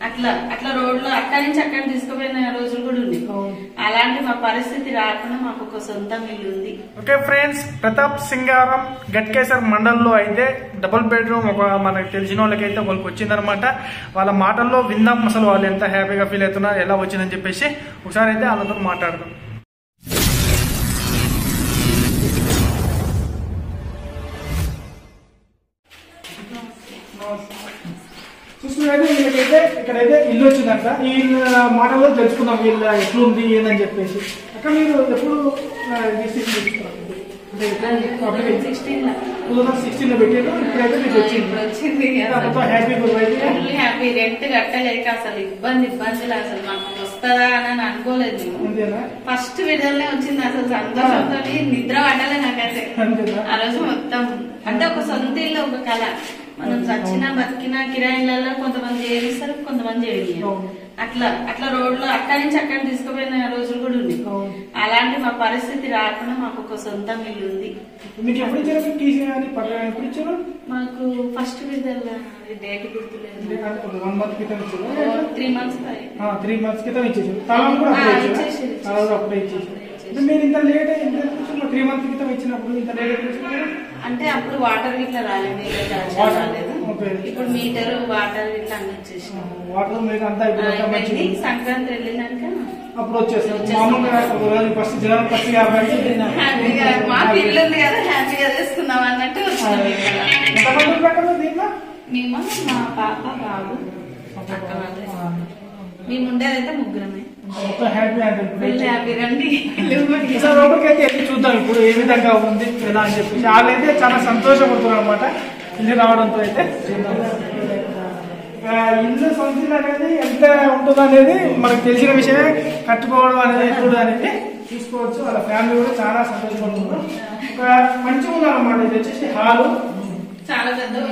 అట్లా అట్లా రోడ్లో అక్కడి నుంచి అక్కడ తీసుకుపోయిన రోజులు కూడా ఉంది. అలాంటి మా పరిస్థితి రాకుండా మాకు ఒక సొంతం ఇల్లు ఉంది. ఓకే ఫ్రెండ్స్, ప్రతాప్ సింగారం గట్కేసర్ మండలంలో అయితే డబుల్ బెడ్రూమ్ ఒక మనకు తెలిసిన వాళ్ళకైతే వాళ్ళకి వచ్చిందనమాట. వాళ్ళ మాటల్లో విందాం అసలు వాళ్ళు ఎంత హ్యాపీగా ఫీల్ అవుతున్నారు, ఎలా వచ్చిందని చెప్పేసి ఒకసారి అయితే వాళ్ళతో మాట్లాడదాం. చూసుకున్నైతే వీళ్ళకైతే ఇక్కడైతే ఇల్లు వచ్చిందంట. ఈ ఇల్లు మాటల్లో తెలుసుకుందాం వీళ్ళ ఎట్లుంది ఏందని చెప్పేసి. అక్కడ మీరు ఎప్పుడు 2016 లో పెట్టారు, ఇప్పుడైతే మీకు వచ్చింది. హ్యాపీ రెంట్ కట్టలేక అసలు ఇబ్బందులు అసలు మాకు వస్తుందా అని అనుకోలేదు. ఫస్ట్ విడుదలనే వచ్చింది. అసలు సంతోషంతో నిద్ర పడ్డలే నాకైతే ఆ రోజు మొత్తం. అంటే ఒక సొంత ఇల్లు ఒక కళ. మనం చచ్చినా బతికినా కిరాయిలలో కొంతమంది చేయిస్తారు, కొంతమంది చేయరు. అట్లా అట్లా రోడ్లో అక్కడి నుంచి అక్కడ తీసుకుపోయిన రోజులు కూడా ఉంది. అలాంటి మా పరిస్థితి రాకుండా మాకు ఒక సొంతం ఇల్లు ఉంది. మాకు ఫస్ట్ విడుదల డేట్ గుర్తులేదు. 1 month క్రితం 3 months 3 months క్రితం ఇచ్చేసారు. తాళం కూడా అప్పుడే ఇచ్చేసారు. మీరు ఇంత లేట్ 3 months క్రితం ఇచ్చినప్పుడు ఇంత లేట్ అంటే అప్పుడు వాటర్ ఇట్లా రాలేదు, ఇప్పుడు మీటర్ వాటర్ ఇట్లా అన్ని వచ్చేసాం. వాటర్ మీద అంతా సంక్రాంతి వెళ్ళినాక అప్పుడు వచ్చేసాం. మామూలుగా ఫస్ట్ జనవరి 1 హ్యాపీగా మాకు ఇల్లు ఉంది కదా హ్యాపీగా చేసుకుందాం అన్నట్టు వచ్చినాం. మేము మా పాప బాబు మేము ఉండేదైతే ముగ్గురమే. హ్యాపీ రండి చూద్దాం ఇప్పుడు ఏ విధంగా ఉంది ఎలా అని చెప్పేసి. వాళ్ళైతే చాలా సంతోషపడుతున్నారు అనమాట ఇల్లు రావడంతో. అయితే ఇల్లు సొంత ఇల్లు అనేది ఎంత ఉంటుందో అనేది మనకు తెలిసిన విషయమే. కట్టుకోవడం అనేది ఎప్పుడు అనేది చూసుకోవచ్చు. వాళ్ళ ఫ్యామిలీ కూడా చాలా సంతోషపడుతున్నారు. ఒక మంచిగా ఉన్నారన్నమాట. ఇది వచ్చేసి హాలు చాలా పెద్దగా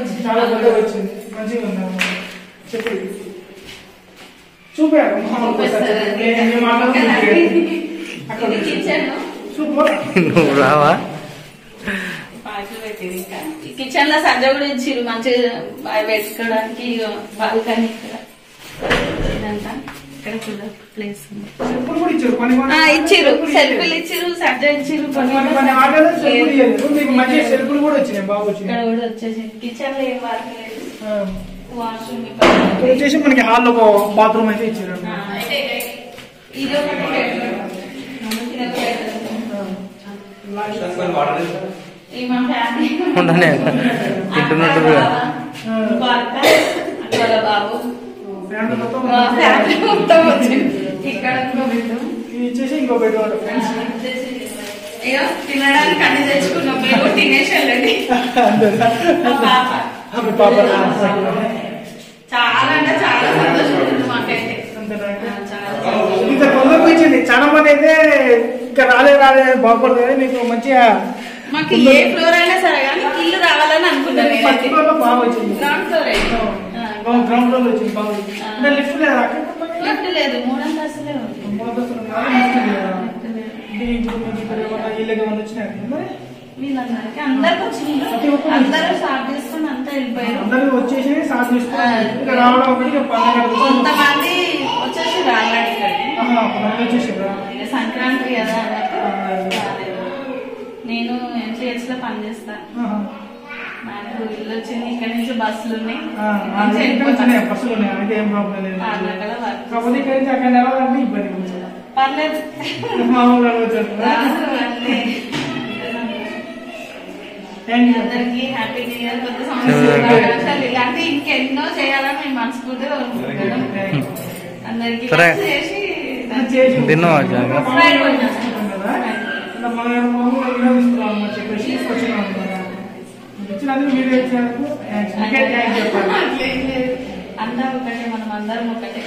వచ్చింది, మంచిగా ఉంది. చెప్పండి చూపారు రావా కిచెన్ లో సజ్జ కూడా ఇచ్చిర్రు మంచిగా పెట్టుకోవడానికి. బాల్కనీ ఇదంతా ఇక్కడ కూడా ప్లేస్ ఇచ్చిర్రు, సెల్ఫీలు ఇచ్చిర్రు, సజ్జ ఇచ్చిర్రు. ఇక్కడ కూడా వచ్చేసి కిచెన్ లో ఏం వర్క్ లేదు. వచ్చేసి మనకి హాల్లో ఒక బాత్రూమ్ అయితే ఇచ్చారు. ఇది ఒకటి బాబు మొత్తం వచ్చింది. ఇక్కడ ఇచ్చేసి ఇంకో బెడ్ తినడానికి అన్ని తెచ్చుకున్నాం. మేము తినేసేళ్ళండి. చాలా అంటే చాలా సంతోషం మాకైతే. ఇంకా తొందరగా ఇచ్చింది. చాలా మంది అయితే ఇంకా రాలే బాగుపడదు కదా మీకు మంచిగా. మాకు ఏ ఫ్లోర్ అయినా సరే కానీ ఇల్లు రావాలని అనుకున్నాను. ఫస్ట్ ఫ్లోర్ లో బాగా వచ్చింది. గ్రౌండ్ ఫ్లోర్ గ్రౌండ్ ఫ్లోర్ లో వచ్చింది బాగా వచ్చింది. లిఫ్ట్ లేదా? లిఫ్ట్ లేదు, 3 అంతస్తులే ఉంది. వీళ్ళందరికి అందరికి వచ్చింది. అందరూ సాఫ్ చేసుకుని అంతా వెళ్ళిపోయారు. అందరూ వచ్చేసి సాఫ్ చేసుకుని రావడం. కొంతమంది వచ్చేసి రాగాడు వచ్చేసి సంక్రాంతి కదా అన్నట్టు. నేను ఎంసీహెచ్ లో పనిచేస్తా. నాకు ఇల్లు వచ్చింది. ఇక్కడ నుంచి బస్సులు ఉన్నాయి. బస్సులు ఉన్నాయి, అయితే ఏం ప్రాబ్లం లేదు. కాకపోతే ఇక్కడ నుంచి అక్కడ వెళ్ళాలంటే ఇబ్బంది. పర్లేదు, మామూలుగా అందరికి హ్యాపీ న్యూ ఇయర్, కొత్త సంవత్సరం. ఇలాంటి ఇంకెన్నో చేయాలని మేము మనస్ఫూర్తిగా కోరుకుంటున్నాం. అందరికి చేసి అందరూ ఒకటే, మనం అందరం ఒకటే.